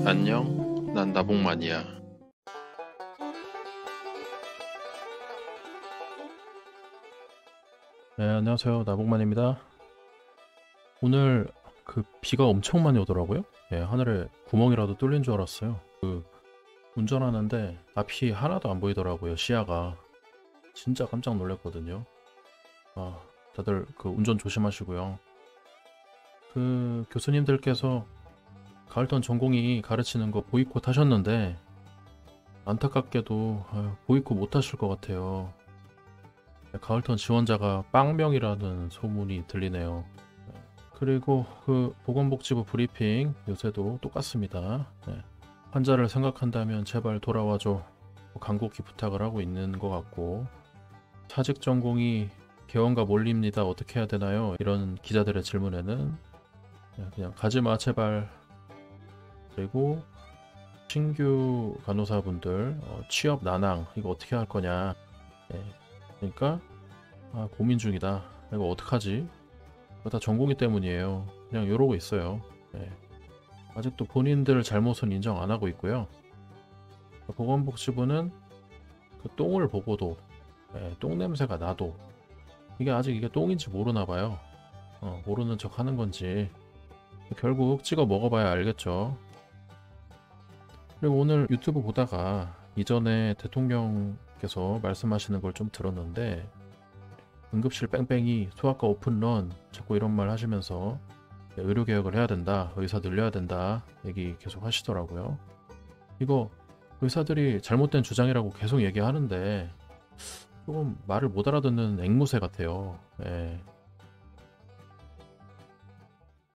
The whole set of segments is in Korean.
안녕, 난 나봉만이야. 네, 안녕하세요. 나복만입니다. 오늘 비가 엄청 많이 오더라고요. 예, 하늘에 구멍이라도 뚫린 줄 알았어요. 운전하는데 앞이 하나도 안 보이더라고요. 시야가. 진짜 깜짝 놀랐거든요. 아, 다들 운전 조심하시고요. 교수님들께서 가을턴 전공이 가르치는 거 보이콧 하셨는데 안타깝게도 보이콧 못 하실 것 같아요. 가을턴 지원자가 빵명이라는 소문이 들리네요. 그리고 보건복지부 브리핑 요새도 똑같습니다. 네. 환자를 생각한다면 제발 돌아와줘. 간곡히 부탁을 하고 있는 것 같고, 사직 전공이 개원과 몰립니다. 어떻게 해야 되나요? 이런 기자들의 질문에는 그냥 가지마 제발. 그리고 신규 간호사분들 취업 난항 이거 어떻게 할 거냐. 네. 그러니까 고민 중이다. 이거 어떡하지? 다 전공이 때문이에요. 그냥 이러고 있어요. 네. 아직도 본인들 잘못은 인정 안 하고 있고요. 보건복지부는 똥을 보고도 똥 냄새가 나도 이게 아직 이게 똥인지 모르나 봐요. 모르는 척 하는 건지 결국 찍어 먹어봐야 알겠죠. 그리고 오늘 유튜브 보다가 이전에 대통령께서 말씀하시는 걸 좀 들었는데 응급실 뺑뺑이 소아과 오픈런 자꾸 이런 말 하시면서 의료개혁을 해야 된다, 의사 늘려야 된다 얘기 계속 하시더라고요. 이거 의사들이 잘못된 주장이라고 계속 얘기하는데 조금 말을 못 알아듣는 앵무새 같아요. 예.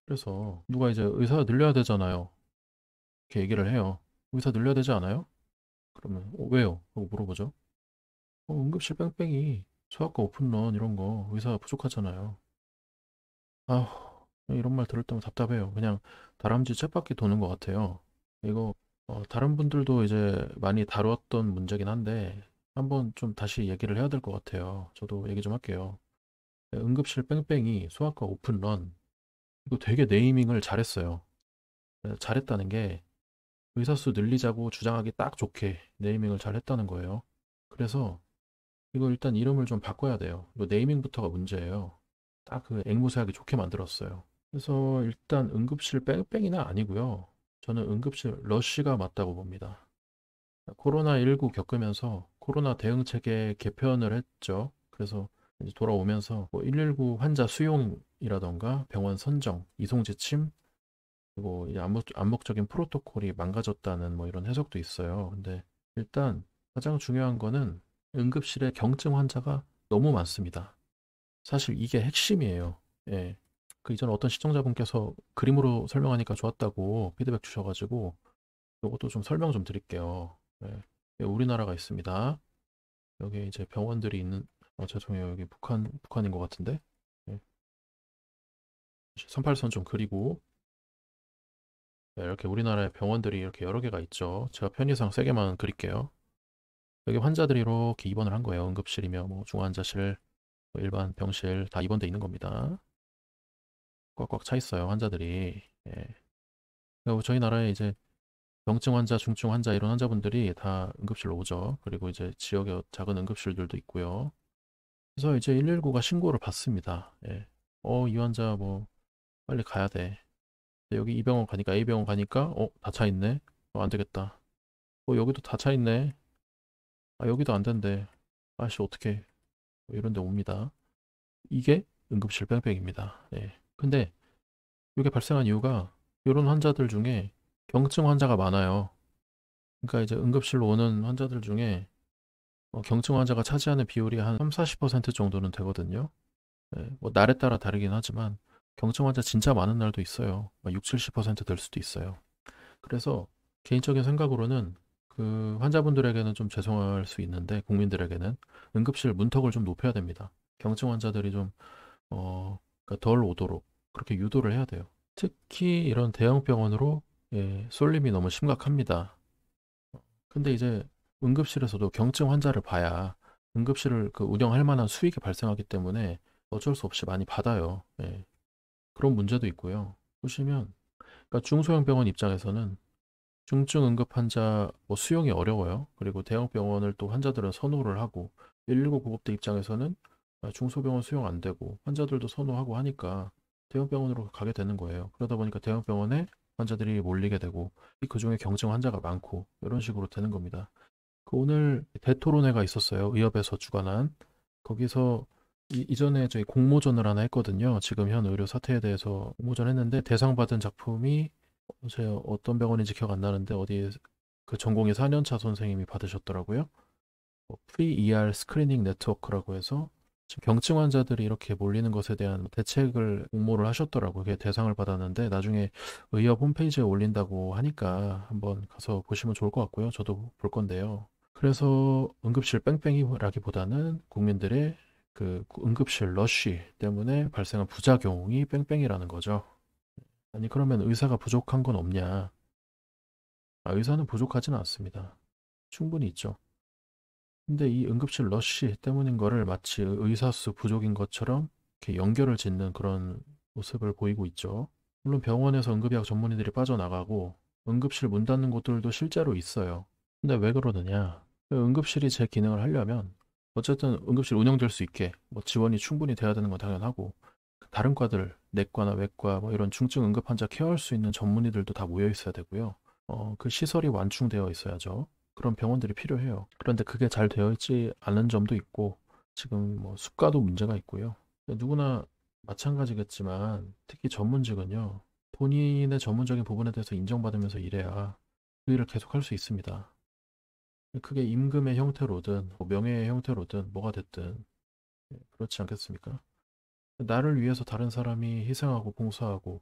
그래서 누가 이제 의사 늘려야 되잖아요. 이렇게 얘기를 해요. 의사 늘려야 되지 않아요? 그러면 왜요? 하고 물어보죠. 응급실 뺑뺑이 소아과 오픈런 이런 거 의사 부족하잖아요. 아휴, 이런 말 들을 때면 답답해요. 그냥 다람쥐 쳇바퀴 도는 것 같아요. 이거 다른 분들도 이제 많이 다뤘던 문제긴 한데 한번 좀 다시 얘기를 해야 될 것 같아요. 저도 얘기 좀 할게요. 응급실 뺑뺑이 소아과 오픈런 이거 되게 네이밍을 잘했어요. 잘했다는 게 의사 수 늘리자고 주장하기 딱 좋게 네이밍을 잘했다는 거예요. 그래서 이거 일단 이름을 좀 바꿔야 돼요. 이거 네이밍부터가 문제예요. 딱 앵무새하기 좋게 만들었어요. 그래서 일단 응급실 뺑뺑이는 아니고요. 저는 응급실 러쉬가 맞다고 봅니다. 코로나19 겪으면서 코로나 대응 체계 개편을 했죠. 그래서 이제 돌아오면서 119 환자 수용이라던가 병원 선정, 이송 지침, 그리고 이제 암묵적인 프로토콜이 망가졌다는 뭐 이런 해석도 있어요. 근데 일단 가장 중요한 거는 응급실에 경증 환자가 너무 많습니다. 사실 이게 핵심이에요. 예. 이전 어떤 시청자분께서 그림으로 설명하니까 좋았다고 피드백 주셔가지고 이것도 좀 설명 좀 드릴게요. 예. 우리나라가 있습니다. 여기 이제 병원들이 있는 죄송해요. 여기 북한인 것 같은데. 예. 38선 좀 그리고 이렇게 우리나라에 병원들이 이렇게 여러 개가 있죠. 제가 편의상 3개만 그릴게요. 여기 환자들이 이렇게 입원을 한 거예요. 응급실이며 뭐 중환자실, 뭐 일반 병실 다 입원돼 있는 겁니다. 꽉꽉 차 있어요, 환자들이. 예. 그리고 저희 나라에 이제 경증 환자, 중증 환자 이런 환자분들이 다 응급실로 오죠. 그리고 이제 지역에 작은 응급실들도 있고요. 그래서 이제 119가 신고를 받습니다. 예. 이 환자 뭐 빨리 가야 돼. 여기 이 병원 가니까 A 병원 가니까 다 차 있네. 안 되겠다. 여기도 다 차 있네. 여기도 안 된대. 아씨 어떡해. 뭐 이런 데 옵니다. 이게 응급실 뺑뺑입니다. 예. 근데 이게 발생한 이유가 이런 환자들 중에 경증 환자가 많아요. 그러니까 이제 응급실로 오는 환자들 중에 경증 환자가 차지하는 비율이 한 3, 40% 정도는 되거든요. 예, 뭐 날에 따라 다르긴 하지만 경증 환자 진짜 많은 날도 있어요. 6, 70%될 수도 있어요. 그래서 개인적인 생각으로는 환자분들에게는 좀 죄송할 수 있는데 국민들에게는 응급실 문턱을 좀 높여야 됩니다. 경증 환자들이 좀 그러니까 덜 오도록 그렇게 유도를 해야 돼요. 특히 이런 대형 병원으로 쏠림이 너무 심각합니다. 근데 이제 응급실에서도 경증 환자를 봐야 응급실을 운영할 만한 수익이 발생하기 때문에 어쩔 수 없이 많이 받아요. 예. 그런 문제도 있고요. 보시면 그러니까 중소형 병원 입장에서는 중증 응급 환자 뭐 수용이 어려워요. 그리고 대형 병원을 또 환자들은 선호를 하고 119 구급대 입장에서는 중소병원 수용 안 되고 환자들도 선호하고 하니까 대형 병원으로 가게 되는 거예요. 그러다 보니까 대형 병원에 환자들이 몰리게 되고 그중에 경증 환자가 많고 이런 식으로 되는 겁니다. 오늘 대토론회가 있었어요. 의협에서 주관한. 거기서 이전에 저희 공모전을 하나 했거든요. 지금 현 의료 사태에 대해서 공모전 했는데 대상 받은 작품이 제가 어떤 병원인지 기억 안 나는데 어디 그 전공의 4년차 선생님이 받으셨더라고요. 프리 ER 스크리닝 네트워크라고 해서 지금 경증 환자들이 이렇게 몰리는 것에 대한 대책을 공모를 하셨더라고요. 그게 대상을 받았는데 나중에 의협 홈페이지에 올린다고 하니까 한번 가서 보시면 좋을 것 같고요. 저도 볼 건데요. 그래서 응급실 뺑뺑이라기보다는 국민들의 그 응급실 러쉬 때문에 발생한 부작용이 뺑뺑이라는 거죠. 아니 그러면 의사가 부족한 건 없냐? 의사는 부족하지는 않습니다. 충분히 있죠. 근데 이 응급실 러쉬 때문인 거를 마치 의사 수 부족인 것처럼 이렇게 연결을 짓는 그런 모습을 보이고 있죠. 물론 병원에서 응급의학 전문의들이 빠져나가고 응급실 문 닫는 곳들도 실제로 있어요. 근데 왜 그러느냐? 응급실이 제 기능을 하려면 어쨌든 응급실 운영될 수 있게 뭐 지원이 충분히 돼야 되는 건 당연하고 다른 과들 내과나 외과 뭐 이런 중증 응급 환자 케어할 수 있는 전문의들도 다 모여 있어야 되고요. 그 시설이 완충되어 있어야죠. 그런 병원들이 필요해요. 그런데 그게 잘 되어 있지 않은 점도 있고 지금 뭐 수가도 문제가 있고요. 누구나 마찬가지겠지만 특히 전문직은요. 본인의 전문적인 부분에 대해서 인정받으면서 일해야 그 일을 계속할 수 있습니다. 그게 임금의 형태로든 뭐 명예의 형태로든 뭐가 됐든 그렇지 않겠습니까? 나를 위해서 다른 사람이 희생하고 봉사하고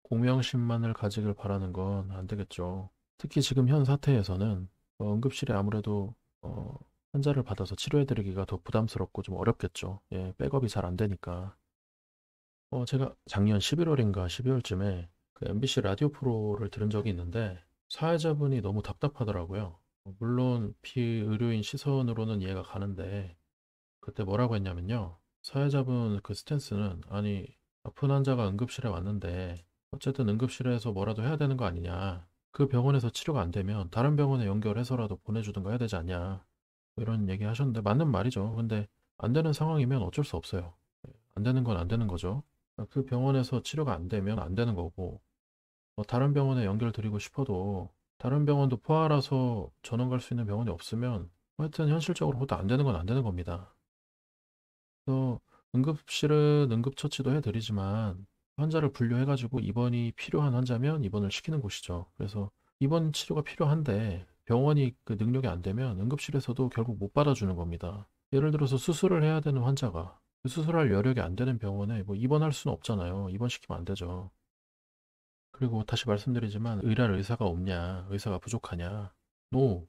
공명심만을 가지길 바라는 건 안 되겠죠. 특히 지금 현 사태에서는 응급실에 아무래도 어, 환자를 받아서 치료해드리기가 더 부담스럽고 좀 어렵겠죠. 예, 백업이 잘 안 되니까. 제가 작년 11월인가 12월쯤에 그 MBC 라디오 프로를 들은 적이 있는데 사회자분이 너무 답답하더라고요. 물론 피의료인 시선으로는 이해가 가는데 그때 뭐라고 했냐면요. 사회자분 그 스탠스는 아니 아픈 환자가 응급실에 왔는데 어쨌든 응급실에서 뭐라도 해야 되는 거 아니냐. 그 병원에서 치료가 안 되면 다른 병원에 연결해서라도 보내주든가 해야 되지 않냐. 뭐 이런 얘기 하셨는데 맞는 말이죠. 근데 안 되는 상황이면 어쩔 수 없어요. 안 되는 건 안 되는 거죠. 그 병원에서 치료가 안 되면 안 되는 거고 다른 병원에 연결드리고 싶어도 다른 병원도 포알아서 전원 갈 수 있는 병원이 없으면 하여튼 현실적으로 그것도 안 되는 건 안 되는 겁니다. 그래서 응급실은 응급처치도 해드리지만 환자를 분류해가지고 입원이 필요한 환자면 입원을 시키는 곳이죠. 그래서 입원 치료가 필요한데 병원이 그 능력이 안 되면 응급실에서도 결국 못 받아주는 겁니다. 예를 들어서 수술을 해야 되는 환자가 그 수술할 여력이 안 되는 병원에 뭐 입원할 수는 없잖아요. 입원시키면 안 되죠. 그리고 다시 말씀드리지만 의랄 의사가 없냐, 의사가 부족하냐? 노,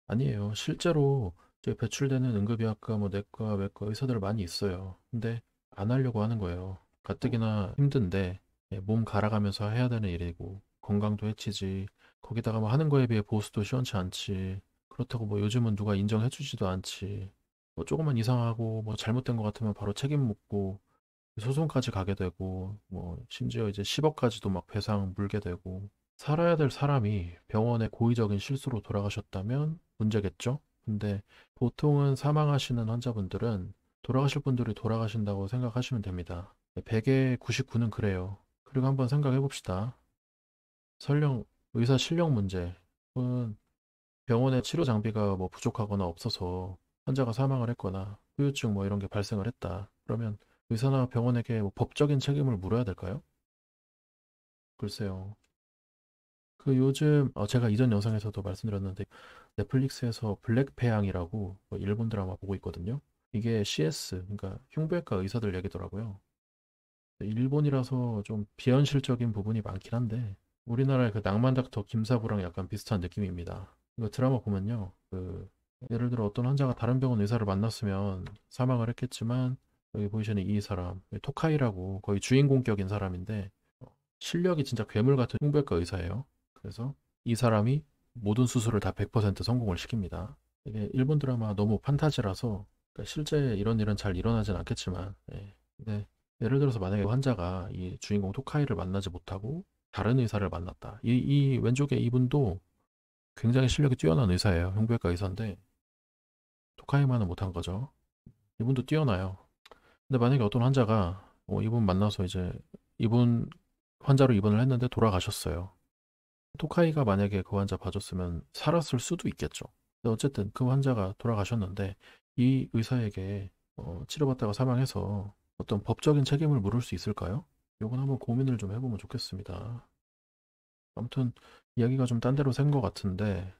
아니에요. 실제로 저희 배출되는 응급의학과, 뭐 내과, 외과 의사들 많이 있어요. 근데 안 하려고 하는 거예요. 가뜩이나 힘든데 몸 갈아가면서 해야 되는 일이고 건강도 해치지. 거기다가 뭐 하는 거에 비해 보수도 시원치 않지. 그렇다고 뭐 요즘은 누가 인정해주지도 않지. 뭐 조금만 이상하고 뭐 잘못된 것 같으면 바로 책임 묻고 소송까지 가게 되고 뭐 심지어 이제 10억까지도 막 배상 물게 되고 살아야 될 사람이 병원의 고의적인 실수로 돌아가셨다면 문제겠죠? 근데 보통은 사망하시는 환자분들은 돌아가실 분들이 돌아가신다고 생각하시면 됩니다. 100에 99는 그래요. 그리고 한번 생각해 봅시다. 설령 의사 실력 문제 혹은 병원의 치료 장비가 뭐 부족하거나 없어서 환자가 사망을 했거나 후유증 뭐 이런 게 발생을 했다. 그러면 의사나 병원에게 뭐 법적인 책임을 물어야 될까요? 글쎄요. 그 요즘 제가 이전 영상에서도 말씀드렸는데 넷플릭스에서 블랙패양이라고 뭐 일본 드라마 보고 있거든요. 이게 CS 그러니까 흉부외과 의사들 얘기더라고요. 일본이라서 좀 비현실적인 부분이 많긴 한데 우리나라의 그 낭만 닥터 김사부랑 약간 비슷한 느낌입니다. 이거 드라마 보면요. 그 예를 들어 어떤 환자가 다른 병원 의사를 만났으면 사망을 했겠지만 여기 보이시는 이 사람 토카이라고 거의 주인공격인 사람인데 실력이 진짜 괴물 같은 흉부외과 의사예요. 그래서 이 사람이 모든 수술을 다 100% 성공을 시킵니다. 이게 일본 드라마 너무 판타지라서 그러니까 실제 이런 일은 잘 일어나진 않겠지만 근데 예를 들어서 만약에 환자가 이 주인공 토카이를 만나지 못하고 다른 의사를 만났다. 이 왼쪽에 이분도 굉장히 실력이 뛰어난 의사예요. 흉부외과 의사인데 토카이만은 못한 거죠. 이분도 뛰어나요. 근데 만약에 어떤 환자가 이분 만나서 이제 이분 환자로 입원을 했는데 돌아가셨어요. 토카이가 만약에 그 환자 봐줬으면 살았을 수도 있겠죠. 근데 어쨌든 그 환자가 돌아가셨는데 이 의사에게 치료받다가 사망해서 어떤 법적인 책임을 물을 수 있을까요? 요건 한번 고민을 좀 해보면 좋겠습니다. 아무튼 이야기가 좀 딴 데로 샌 것 같은데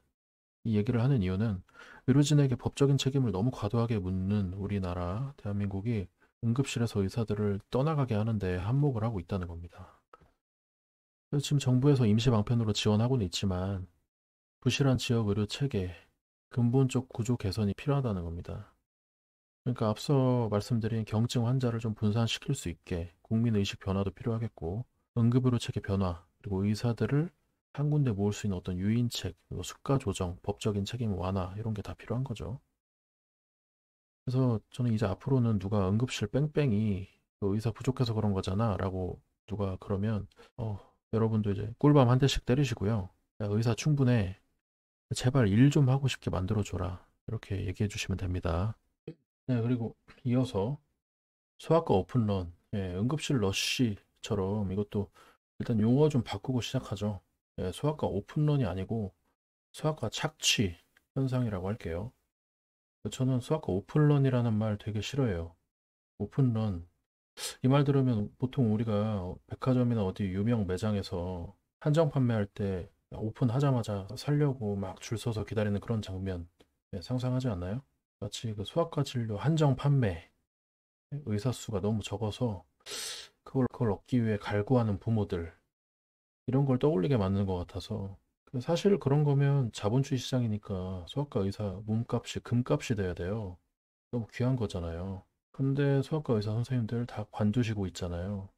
이 얘기를 하는 이유는 의료진에게 법적인 책임을 너무 과도하게 묻는 우리나라, 대한민국이 응급실에서 의사들을 떠나가게 하는데 한몫을 하고 있다는 겁니다. 그래서 지금 정부에서 임시 방편으로 지원하고는 있지만 부실한 지역 의료 체계, 근본적 구조 개선이 필요하다는 겁니다. 그러니까 앞서 말씀드린 경증 환자를 좀 분산시킬 수 있게 국민 의식 변화도 필요하겠고 응급의료 체계 변화 그리고 의사들을 한 군데 모을 수 있는 어떤 유인책, 그리고 수가 조정, 법적인 책임 완화 이런 게 다 필요한 거죠. 그래서 저는 이제 앞으로는 누가 응급실 뺑뺑이 그 의사 부족해서 그런 거잖아 라고 누가 그러면 여러분도 이제 꿀밤 한 대씩 때리시고요. 야, 의사 충분해. 제발 일 좀 하고 싶게 만들어줘라. 이렇게 얘기해 주시면 됩니다. 네, 그리고 이어서 소아과 오픈런, 응급실 러쉬처럼 이것도 일단 용어 좀 바꾸고 시작하죠. 소아과 오픈런이 아니고 소아과 착취 현상이라고 할게요. 저는 소아과 오픈런이라는 말 되게 싫어해요. 오픈런. 이 말 들으면 보통 우리가 백화점이나 어디 유명 매장에서 한정 판매할 때 오픈하자마자 사려고 막 줄 서서 기다리는 그런 장면 상상하지 않나요? 마치 그 소아과 진료 한정 판매 의사 수가 너무 적어서 그걸 얻기 위해 갈구하는 부모들 이런 걸 떠올리게 만드는 것 같아서 사실 그런 거면 자본주의 시장이니까 소아과 의사 몸값이 금값이 돼야 돼요. 너무 귀한 거잖아요. 근데 소아과 의사 선생님들 다 관두시고 있잖아요.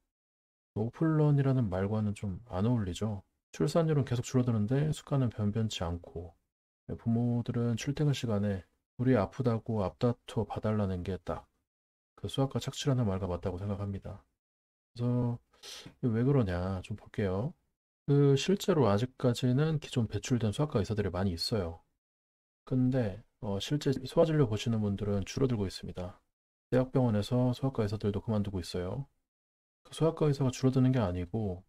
오픈런이라는 말과는 좀 안 어울리죠. 출산율은 계속 줄어드는데 수가는 변변치 않고 부모들은 출퇴근 시간에 우리 아프다고 앞다퉈 봐달라는 게 딱 그 수학과 착취라는 말과 맞다고 생각합니다. 그래서 왜 그러냐 좀 볼게요. 그 실제로 아직까지는 기존 배출된 수학과 의사들이 많이 있어요. 근데 실제 소아진료 보시는 분들은 줄어들고 있습니다. 대학병원에서 소아과 의사들도 그만두고 있어요. 그 소아과 의사가 줄어드는 게 아니고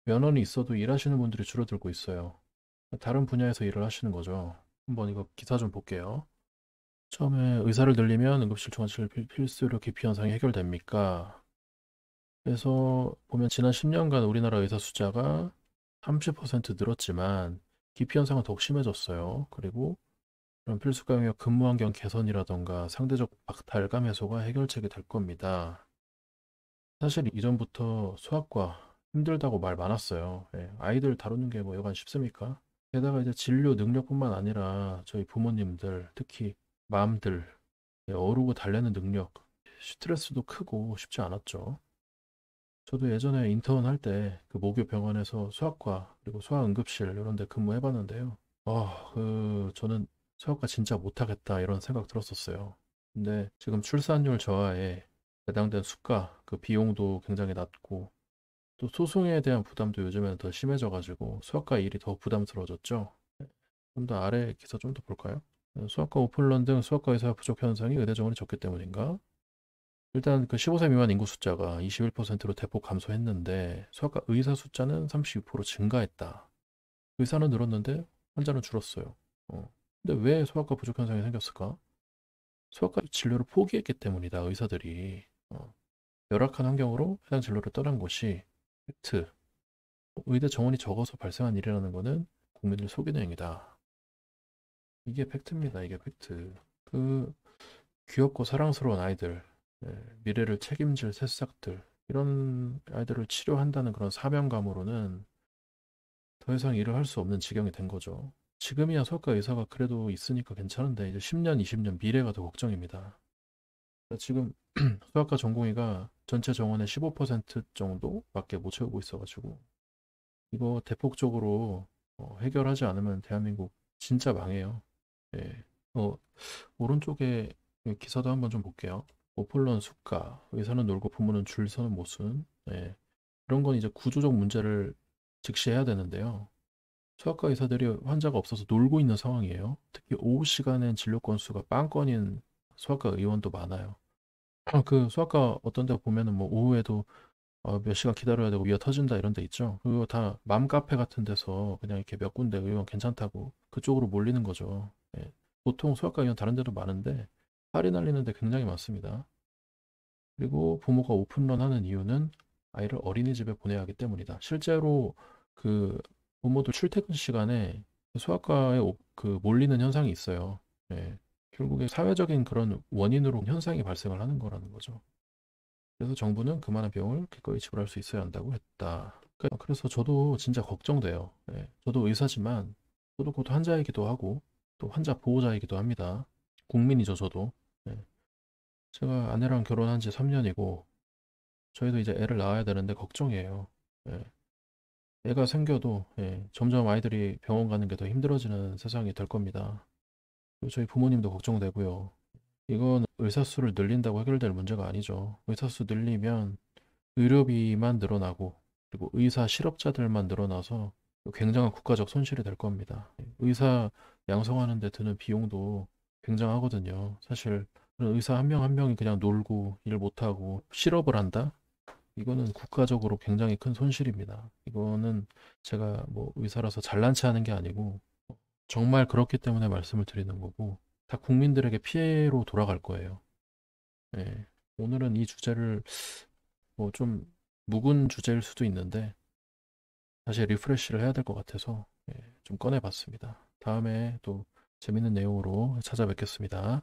면허는 있어도 일하시는 분들이 줄어들고 있어요. 다른 분야에서 일을 하시는 거죠. 한번 이거 기사 좀 볼게요. 처음에 의사를 늘리면 응급실 중환자실 필수의료 기피 현상이 해결됩니까? 그래서 보면 지난 10년간 우리나라 의사 숫자가 30% 늘었지만 기피 현상은 더욱 심해졌어요. 그리고 그런 필수과 영역 근무 환경 개선이라던가 상대적 박탈감 해소가 해결책이 될 겁니다. 사실 이전부터 수학과 힘들다고 말 많았어요. 아이들 다루는 게 뭐 여간 쉽습니까? 게다가 이제 진료 능력뿐만 아니라 저희 부모님들, 특히 맘들, 어르고 달래는 능력, 스트레스도 크고 쉽지 않았죠. 저도 예전에 인턴 할 때 그 모교 병원에서 수학과 그리고 소아응급실 이런 데 근무해봤는데요. 저는 수학과 진짜 못하겠다 이런 생각 들었었어요. 근데 지금 출산율 저하에 해당된 수가 그 비용도 굉장히 낮고 또 소송에 대한 부담도 요즘에는 더 심해져가지고 수학과 일이 더 부담스러워졌죠. 좀 더 아래 기사 좀 더 볼까요? 수학과 오픈런 등 수학과 의사 부족 현상이 의대 정원이 적기 때문인가? 일단 그 15세 미만 인구 숫자가 21%로 대폭 감소했는데 수학과 의사 숫자는 32% 증가했다. 의사는 늘었는데 환자는 줄었어요. 근데 왜 소아과 부족 현상이 생겼을까? 소아과 진료를 포기했기 때문이다. 의사들이 열악한 환경으로 해당 진로를 떠난 것이 팩트. 의대 정원이 적어서 발생한 일이라는 것은 국민을 속이는 행위다. 이게 팩트입니다. 이게 팩트. 그 귀엽고 사랑스러운 아이들, 미래를 책임질 새싹들 이런 아이들을 치료한다는 그런 사명감으로는 더 이상 일을 할 수 없는 지경이 된 거죠. 지금이야 소아과 의사가 그래도 있으니까 괜찮은데 이제 10년, 20년 미래가 더 걱정입니다. 지금 소아과 전공의가 전체 정원의 15% 정도밖에 못 채우고 있어가지고 이거 대폭적으로 해결하지 않으면 대한민국 진짜 망해요. 예. 오른쪽에 기사도 한번 좀 볼게요. 오플런 수가, 의사는 놀고 부모는 줄 서는 모순. 예. 이런 건 이제 구조적 문제를 즉시 해야 되는데요. 소아과 의사들이 환자가 없어서 놀고 있는 상황이에요. 특히 오후 시간엔 진료 건수가 빵건인 소아과 의원도 많아요. 그 소아과 어떤 데 보면은 뭐 오후에도 몇 시간 기다려야 되고 미어 터진다 이런 데 있죠. 그거 다 맘카페 같은 데서 그냥 이렇게 몇 군데 의원 괜찮다고 그쪽으로 몰리는 거죠. 예. 보통 소아과 의원 다른 데도 많은데 할인 날리는 데 굉장히 많습니다. 그리고 부모가 오픈런 하는 이유는 아이를 어린이집에 보내야 하기 때문이다. 실제로 그 부모들 출퇴근 시간에 소아과에 그 몰리는 현상이 있어요. 예. 결국에 사회적인 그런 원인으로 현상이 발생을 하는 거라는 거죠. 그래서 정부는 그만한 비용을 기꺼이 지불할 수 있어야 한다고 했다. 그래서 저도 진짜 걱정돼요. 예. 저도 의사지만 저도 곧 환자이기도 하고 또 환자 보호자이기도 합니다. 국민이죠, 저도. 예. 제가 아내랑 결혼한 지 3년이고 저희도 이제 애를 낳아야 되는데 걱정이에요. 예. 애가 생겨도 점점 아이들이 병원 가는 게 더 힘들어지는 세상이 될 겁니다. 그리고 저희 부모님도 걱정되고요. 이건 의사 수를 늘린다고 해결될 문제가 아니죠. 의사 수 늘리면 의료비만 늘어나고 그리고 의사 실업자들만 늘어나서 굉장한 국가적 손실이 될 겁니다. 의사 양성하는 데 드는 비용도 굉장하거든요. 사실 의사 한 명 한 명이 그냥 놀고 일 못하고 실업을 한다? 이거는 국가적으로 굉장히 큰 손실입니다. 이거는 제가 뭐 의사라서 잘난 체 하는 게 아니고 정말 그렇기 때문에 말씀을 드리는 거고 다 국민들에게 피해로 돌아갈 거예요. 예. 오늘은 이 주제를 뭐 좀 묵은 주제일 수도 있는데 다시 리프레시를 해야 될 것 같아서 좀 꺼내봤습니다. 다음에 또 재밌는 내용으로 찾아뵙겠습니다.